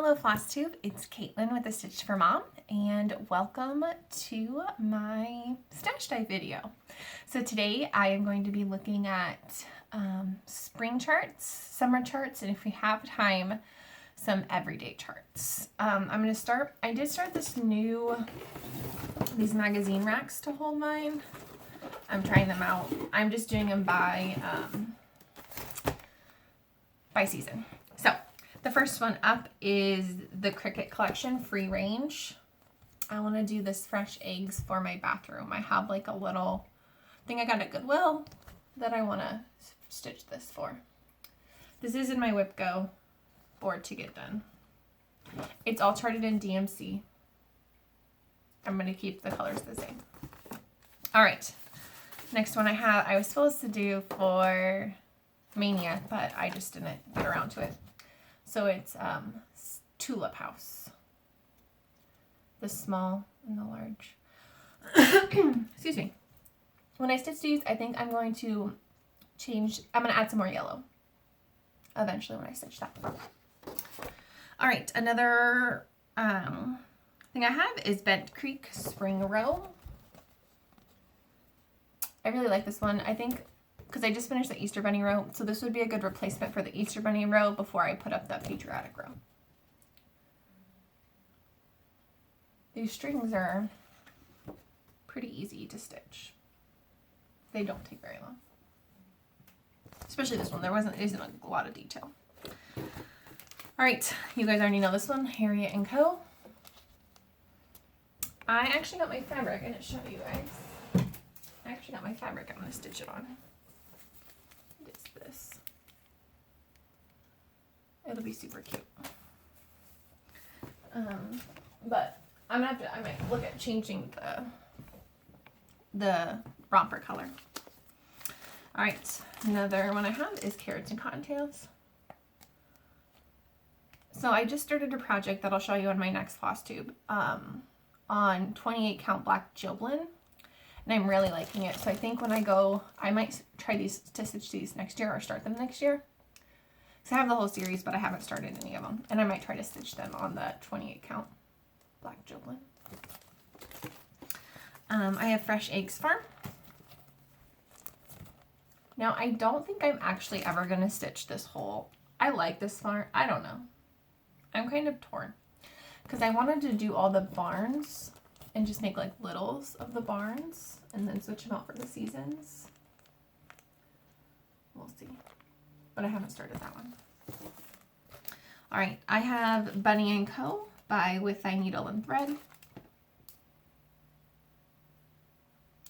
Hello Flosstube, it's Caitlin with A Stitch for Mom, and welcome to my stash dive video. So today I am going to be looking at spring charts, summer charts, and if we have time, some everyday charts. I did start these magazine racks to hold mine. I'm trying them out. I'm just doing them by season. So the first one up is the Cricut Collection Free Range. I want to do this fresh eggs for my bathroom. I have like a little thing I got at Goodwill that I want to stitch this for. This is in my Whip Go board to get done. It's all charted in DMC. I'm going to keep the colors the same. All right. Next one I was supposed to do for Mania, but I just didn't get around to it. So it's Tulip House. The small and the large. Excuse me. When I stitch these, I think I'm going to add some more yellow eventually when I stitch that. All right, another thing I have is Bent Creek Spring Row. I really like this one. I think because I just finished the Easter Bunny row, so this would be a good replacement for the Easter Bunny row before I put up that patriotic row. These strings are pretty easy to stitch. They don't take very long. Especially this one. There isn't a lot of detail. All right, you guys already know this one, Harriet & Co. I actually got my fabric. I didn't show you guys. I actually got my fabric. I'm going to stitch it on. What is this? It'll be super cute. But I might look at changing the romper color. All right, another one I have is Carrots and Cottontails. So I just started a project that I'll show you on my next Flosstube on 28 count black Jilblin. And I'm really liking it. So I think when I go, I might try to stitch these next year or start them next year. Because I have the whole series, but I haven't started any of them. And I might try to stitch them on the 28 count black Jilblin. I have Fresh Eggs Farm. Now, I don't think I'm actually ever going to stitch this whole. I like this farm. I don't know. I'm kind of torn. Because I wanted to do all the barns and just make like littles of the barns and then switch them out for the seasons. We'll see. But I haven't started that one. All right, I have Bunny & Co. by With Thy Needle and Thread.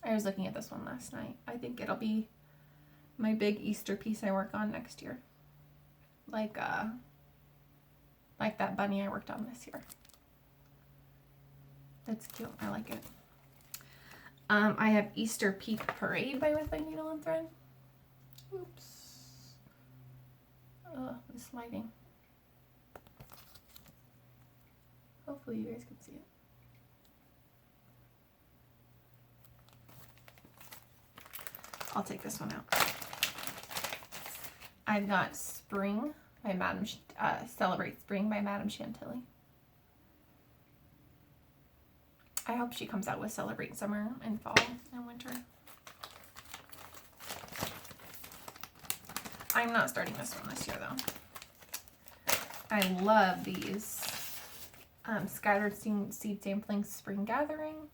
I was looking at this one last night. I think it'll be my big Easter piece I work on next year. Like that bunny I worked on this year. That's cute. I like it. I have Easter Peak Parade by With Thy Needle and Thread. Oops. This lighting. Hopefully you guys can see it. I'll take this one out. I've got Spring by Celebrate Spring by Madame Chantilly. I hope she comes out with Celebrate Summer and Fall and Winter. I'm not starting this one this year though. I love these Scattered Seed Samplings Spring Gathering.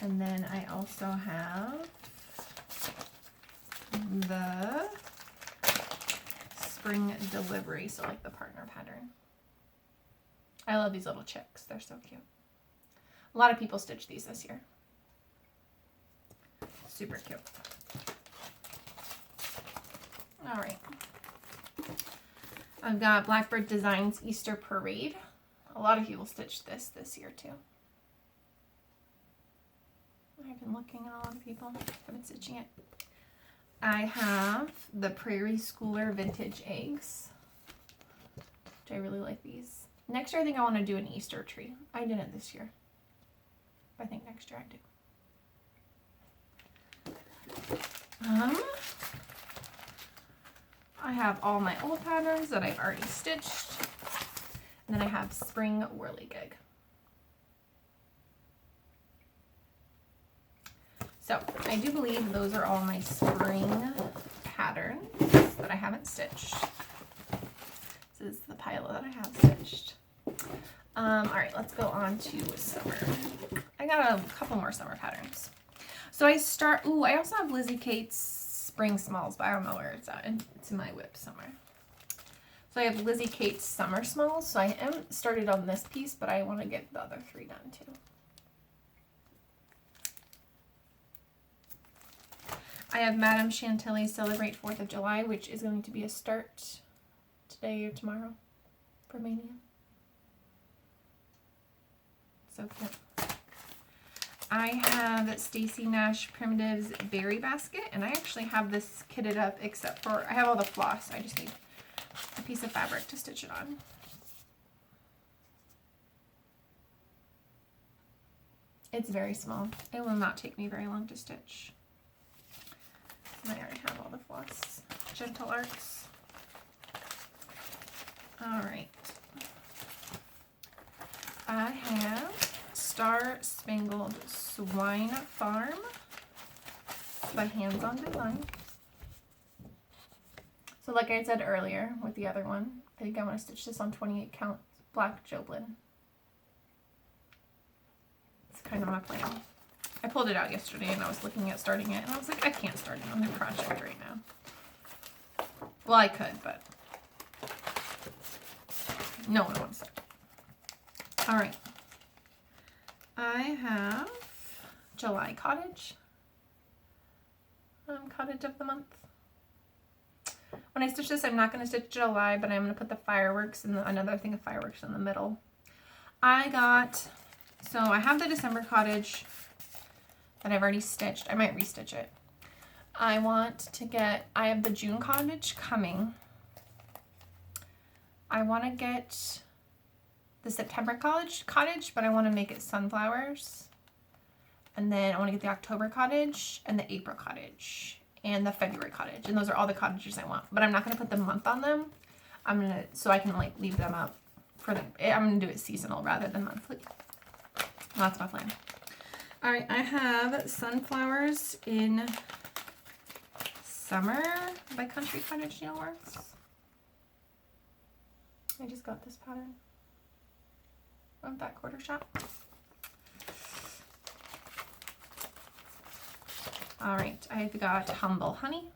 And then I also have the Spring Delivery, so like the partner pattern. I love these little chicks. They're so cute. A lot of people stitched these this year. Super cute. All right. I've got Blackbird Designs Easter Parade. A lot of people stitched this year too. I've been looking at a lot of people. I've been stitching it. I have the Prairie Schooler Vintage Eggs, which I really like these. Next year, I think I want to do an Easter tree. I didn't this year. I think next year I do. I have all my old patterns that I've already stitched. And then I have spring whirligig. So I do believe those are all my spring patterns that I haven't stitched. This is the pile that I have stitched. All right, let's go on to summer. I got a couple more summer patterns. So I also have Lizzie Kate's spring smalls, but I don't know where it's at. It's in my whip somewhere. So I have Lizzie Kate's summer smalls. So I haven't started on this piece, but I want to get the other 3 done too. I have Madame Chantilly Celebrate 4th of July, which is going to be a start today or tomorrow for Mania. So cute. I have Stacy Nash Primitives Berry Basket, and I actually have this kitted up except for, I have all the floss. I just need a piece of fabric to stitch it on. It's very small. It will not take me very long to stitch. And I already have all the floss. Gentle Arcs. All right. I have Star Spangled Swine Farm by Hands on Design. So like I said earlier with the other one, I think I want to stitch this on 28 count black Joblin. It's kind of my plan. I pulled it out yesterday and I was looking at starting it and I was like, I can't start it on the project right now. Well, I could, but no one wants it. All right. I have July Cottage. Cottage of the month. When I stitch this, I'm not going to stitch July, but I'm going to put the fireworks and another thing of fireworks in the middle. So I have the December Cottage that I've already stitched. I might restitch it. I have the June Cottage coming. I want to get the September Cottage, but I want to make it sunflowers. And then I want to get the October Cottage and the April Cottage and the February Cottage. And those are all the cottages I want. But I'm not going to put the month on them. So I can like leave them up for I'm going to do it seasonal rather than monthly. That's my plan. All right, I have Sunflowers in Summer by Country Cottage Needleworks. I just got this pattern from that quarter shop. All right, I've got Humble Honey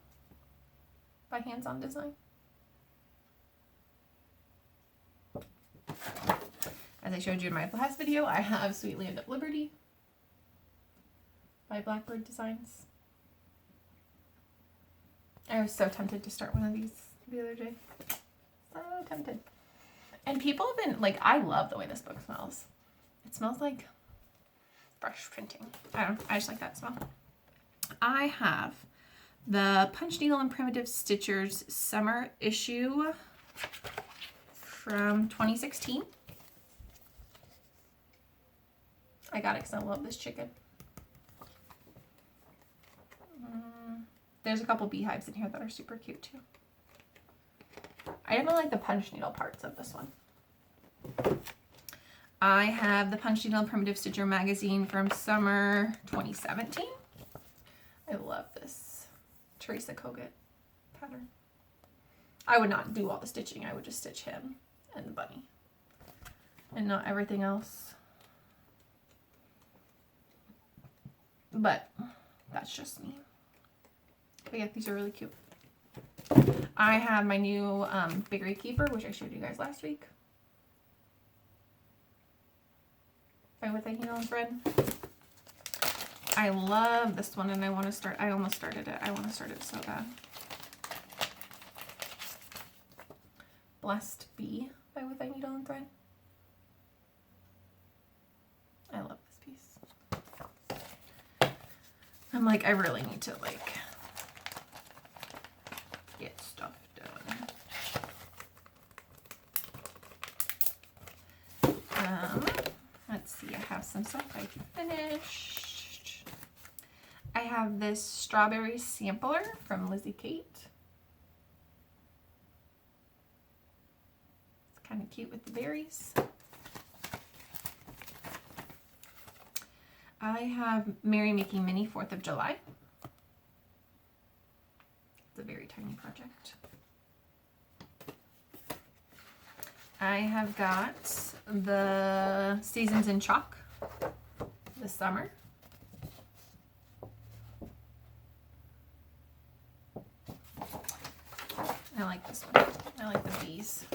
by Hands on Design. As I showed you in my last video, I have Sweet Land of Liberty by Blackbird Designs. I was so tempted to start one of these the other day. So tempted. And people have been, like, I love the way this book smells. It smells like fresh printing. I just like that smell. I have the Punch Needle and Primitive Stitchers summer issue from 2016. I got it because I love this chicken. There's a couple beehives in here that are super cute too. I didn't like the punch needle parts of this one. I have the Punch Needle and Primitive Stitcher magazine from summer 2017. I love this Teresa Kogut pattern. I would not do all the stitching. I would just stitch him and the bunny and not everything else. But that's just me. But yeah, these are really cute. I have my new Biggery Keeper, which I showed you guys last week. By With a Needle and Thread. I love this one and I want to start, I almost started it. I want to start it so bad. Blessed Bee by With a Needle and Thread. I love this piece. I'm like, I really need to like get stuff done. Let's see, I have some stuff I finished. I have this Strawberry Sampler from Lizzie Kate. kind of cute with the berries. I have Mary making mini 4th of July. It's a very tiny project. I have got the Seasons in Chalk this summer. I like this one. I like the bees.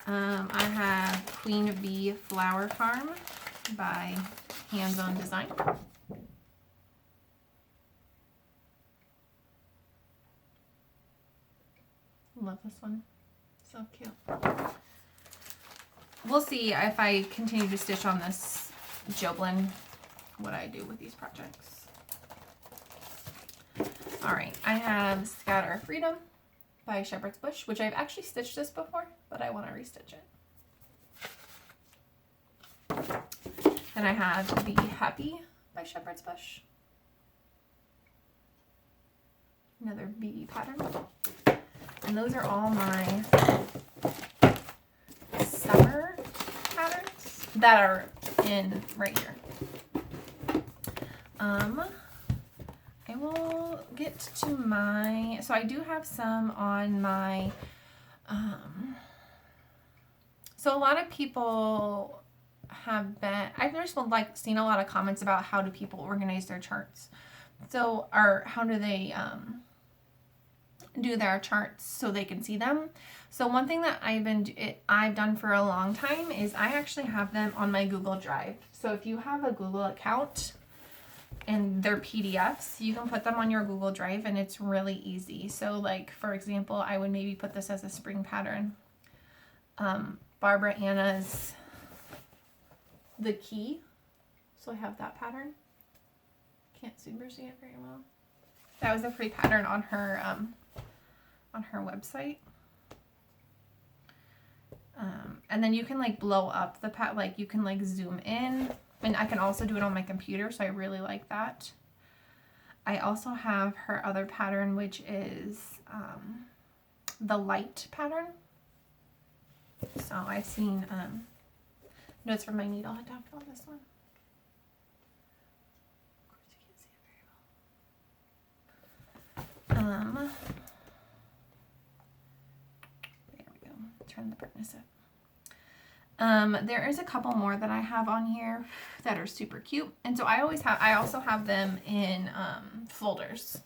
I have Queen Bee Flower Farm by Hands On Design. Love this one. So cute. We'll see if I continue to stitch on this Joblin, what I do with these projects. All right, I have Scatter of Freedom by Shepherd's Bush, which I've actually stitched this before, but I want to restitch it. Then I have the Happy by Shepherd's Bush. Another BB pattern. And those are all my summer patterns that are in right here. I will get to my, so I do have some on my, so a lot of people have been, I've just like seen a lot of comments about how do people organize their charts. So, or how do they, do their charts so they can see them. So one thing that I've done for a long time is I actually have them on my Google Drive. So if you have a Google account and they're PDFs, you can put them on your Google Drive and it's really easy. So like, for example, I would maybe put this as a spring pattern. Barbara Anna's The Key. So I have that pattern. Can't super see it very well. That was a free pattern on her website. And then you can like blow up the like you can like zoom in, and I can also do it on my computer, so I really like that. I also have her other pattern, which is the light pattern. So I've seen notes from my needle. I talked about this one. Of course you can't see it very well. There we go. Turn the brightness up. There is a couple more that I have on here that are super cute. And so I also have them in folders.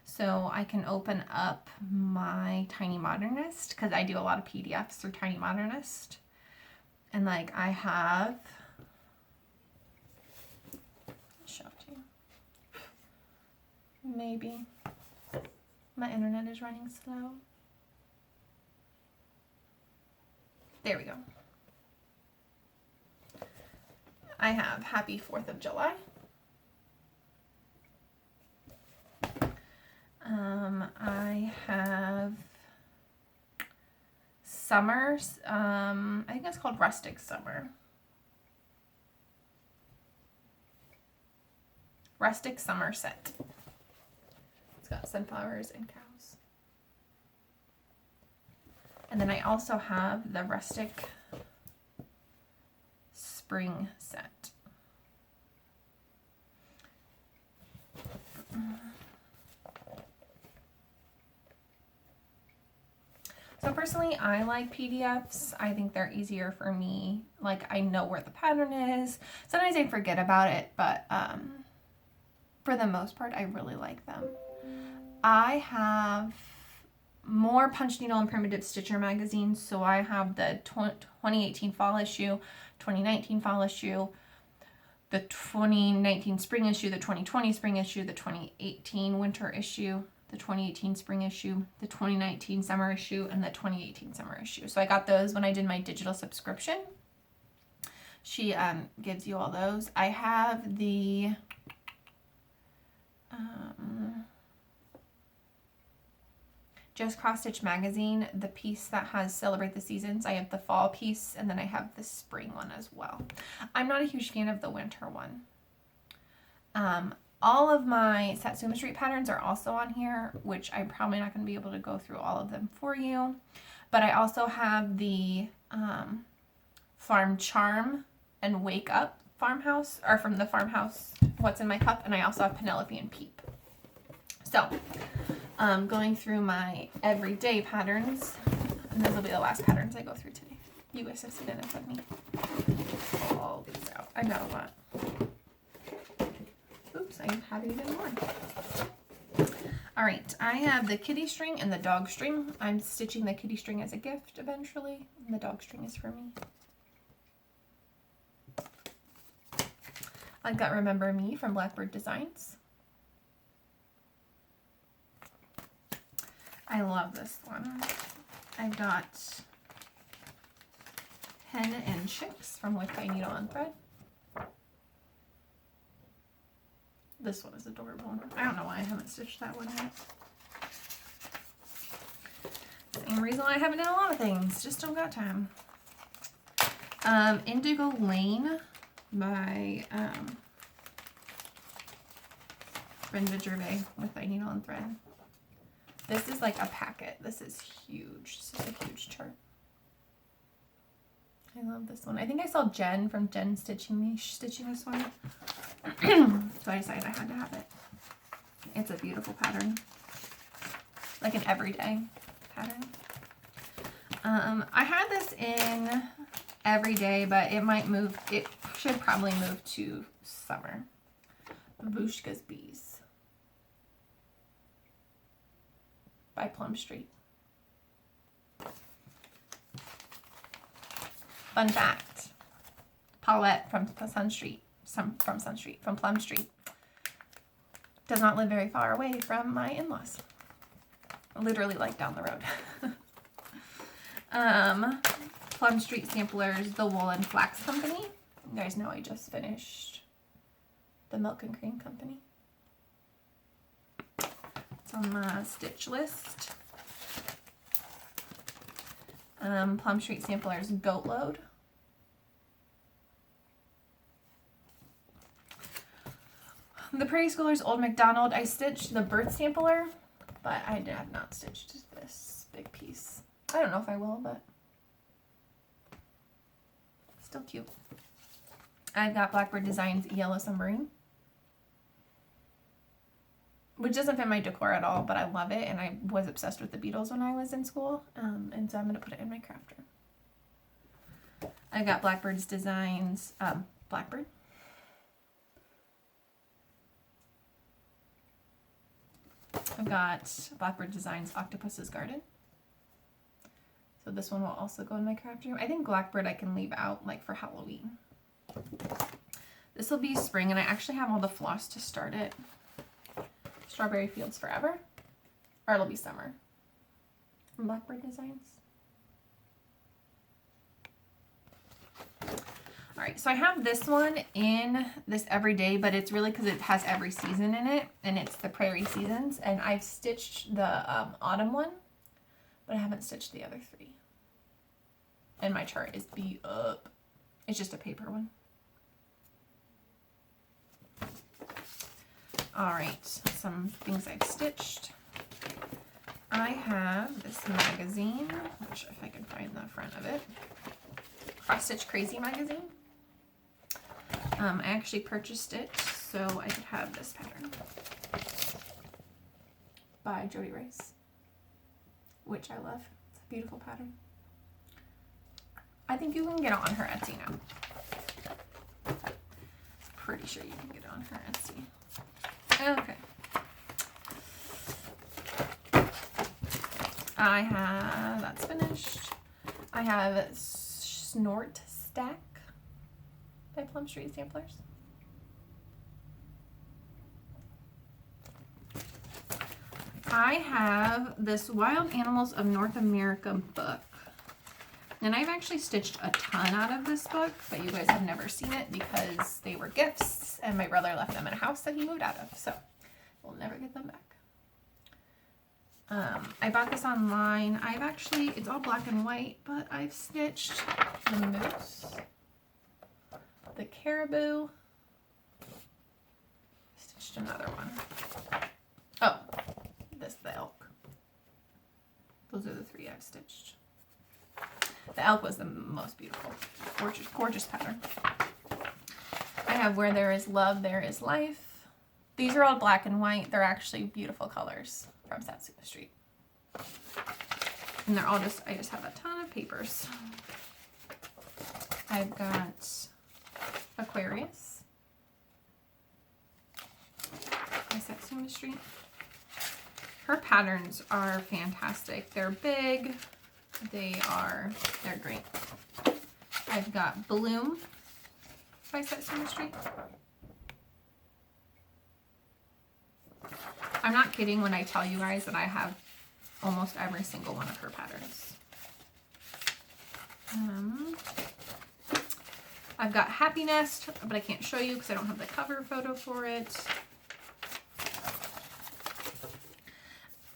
So I can open up my Tiny Modernist because I do a lot of PDFs through Tiny Modernist. And like I have, I'll show it to you. Maybe. My internet is running slow. There we go. I have Happy 4th of July. I have Summers. I think it's called Rustic Summer. Rustic Summer Set. It's got sunflowers and cows. And then I also have the Rustic Spring Set. So personally, I like PDFs. I think they're easier for me. Like I know where the pattern is. Sometimes I forget about it, but for the most part, I really like them. I have more Punch Needle and Primitive Stitcher magazines. So I have the 2018 fall issue, 2019 fall issue, the 2019 spring issue, the 2020 spring issue, the 2018 winter issue, the 2018 spring issue, the 2019 summer issue, and the 2018 summer issue. So I got those when I did my digital subscription. She gives you all those. I have the Just Cross Stitch magazine, the piece that has Celebrate the Seasons. I have the fall piece, and then I have the spring one as well. I'm not a huge fan of the winter one. All of my Satsuma Street patterns are also on here, which I'm probably not going to be able to go through all of them for you. But I also have the Farm Charm and Wake Up Farmhouse, or from the Farmhouse, What's in My Cup, and I also have Penelope and Peep. So, going through my everyday patterns, and those will be the last patterns I go through today. You guys have seen enough of me. Pull all these out. I got a lot. Oops, I have even more. All right, I have the kitty string and the dog string. I'm stitching the kitty string as a gift eventually, and the dog string is for me. I've got Remember Me from Blackbird Designs. I love this one. I've got Hen and Chicks from With by Needle and Thread. This one is adorable. I don't know why I haven't stitched that one yet. Same reason why I haven't done a lot of things. Just don't got time. Indigo Lane by Brenda Gervais with by Needle and Thread. This is like a packet. This is huge. This is a huge chart. I love this one. I think I saw Jen from Jen stitching this one. So I decided I had to have it. It's a beautiful pattern. Like an everyday pattern. I had this in everyday, but it might move. It should probably move to summer. Babushka's Bees by Plum Street. Fun fact, Paulette from Plum Street, does not live very far away from my in-laws. Literally like down the road. Plum Street Samplers, the Wool and Flax Company. You guys know I just finished the Milk and Cream Company. It's on my stitch list. Plum Street Samplers, Goat Load. The Prairie Schoolers, Old MacDonald. I stitched the Birth Sampler, but I have not stitched this big piece. I don't know if I will, but still cute. I've got Blackbird Designs Yellow Submarine, which doesn't fit my decor at all, but I love it, and I was obsessed with the Beatles when I was in school, and so I'm going to put it in my crafter. I've got Blackbird's Designs, Blackbird. I've got Blackbird Designs Octopus's Garden. So this one will also go in my craft room. I think Blackbird I can leave out like for Halloween. This will be spring, and I actually have all the floss to start it. Strawberry Fields Forever, or it'll be summer. From Blackbird Designs. All right, so I have this one in this everyday, but it's really because it has every season in it, and it's the Prairie Seasons, and I've stitched the autumn one, but I haven't stitched the other three. And my chart is beat up. It's just a paper one. All right, some things I've stitched. I have this magazine, which if I can find the front of it, Cross Stitch Crazy magazine. I actually purchased it so I could have this pattern by Jody Rice, which I love. It's a beautiful pattern. I think you can get it on her Etsy now. Pretty sure you can get it on her Etsy. Okay. I have, that's finished. I have Snort Stack by Plum Street Samplers. I have this Wild Animals of North America book. And I've actually stitched a ton out of this book, but you guys have never seen it because they were gifts and my brother left them in a house that he moved out of. So we'll never get them back. I bought this online. I've actually, it's all black and white, but I've stitched the moose, the caribou, stitched another one. Oh, the elk. Those are the 3 I've stitched. The elk was the most beautiful. Gorgeous, gorgeous pattern. I have Where There Is Love, There Is Life. These are all black and white. They're actually beautiful colors from Satsuma Street. And they're all just, I just have a ton of papers. I've got Aquarius by Satsuma Street. Her patterns are fantastic. They're big. They're great. I've got Bloom by Satsuma Street. I'm not kidding when I tell you guys that I have almost every single one of her patterns. I've got Happy Nest, but I can't show you because I don't have the cover photo for it.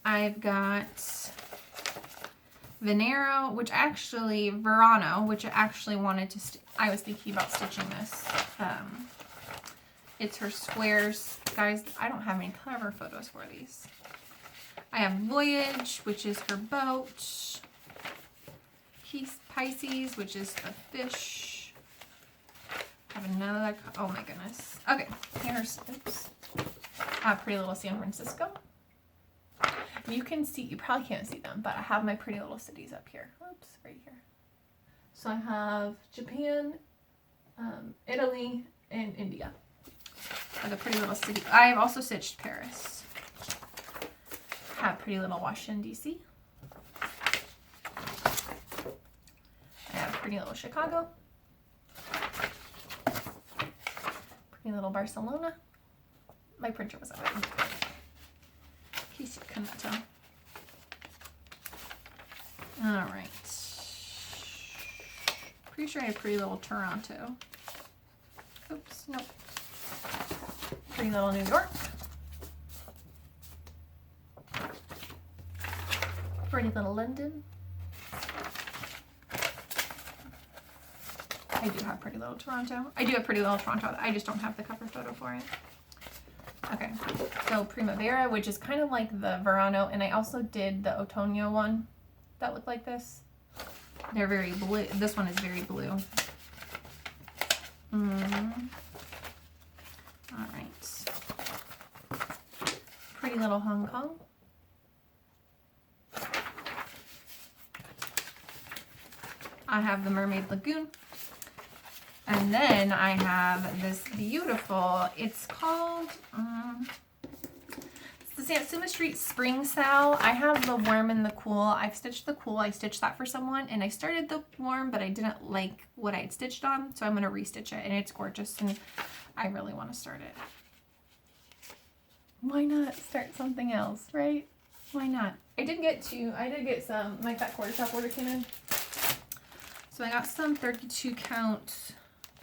I've got Verano, which I actually wanted to, I was thinking about stitching this. It's her squares. Guys, I don't have any cover photos for these. I have Voyage, which is her boat. Pisces, which is a fish. I have another, oh my goodness. Okay, here's, oops. Pretty Little San Francisco. You can see, you probably can't see them, but I have my Pretty Little Cities up here. Oops, right here. So I have Japan, Italy, and India. For the Pretty Little City. I have also stitched Paris. I have Pretty Little Washington, D.C. I have Pretty Little Chicago. Pretty Little Barcelona. My printer was up. In case you cannot tell. Alright. Pretty sure I have Pretty Little Toronto. Oops, nope. Pretty Little New York. Pretty Little London. I do have Pretty Little Toronto. I do have Pretty Little Toronto. I just don't have the cover photo for it. Okay, so Primavera, which is kind of like the Verano, and I also did the Otoño one that looked like this. They're very blue. This one is very blue. All right. Pretty Little Hong Kong. I have the Mermaid Lagoon. And then I have this beautiful, it's called, it's the Satsuma Street Spring Sale. I have the Warm and the Cool. I've stitched the Cool. I stitched that for someone. And I started the Warm, but I didn't like what I had stitched on. So I'm going to restitch it. And it's gorgeous. And I really want to start it. Why not start something else, right? Why not? I did get some, my Fat Quarter Shop order came in. So I got some 32 count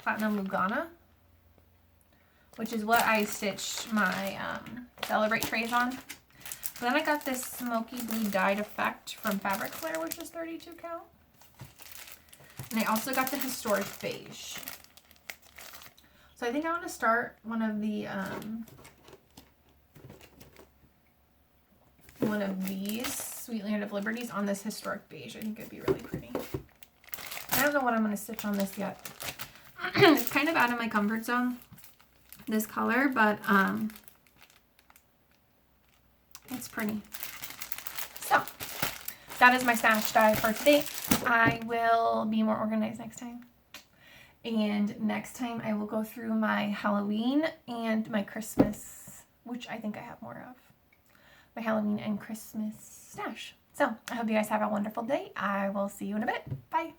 Platinum Lugana, which is what I stitched my Celebrate trays on. But then I got this smoky blue dyed effect from Fabric Flare, which is 32 count. And I also got the Historic Beige. So I think I want to start one of these Sweet Land of Liberties on this Historic Beige. I think it'd be really pretty. I don't know what I'm going to stitch on this yet. It's kind of out of my comfort zone, this color, but it's pretty. So, that is my stash dive for today. I will be more organized next time. And next time I will go through my Halloween and my Christmas, which I think I have more of. My Halloween and Christmas stash. So, I hope you guys have a wonderful day. I will see you in a bit. Bye.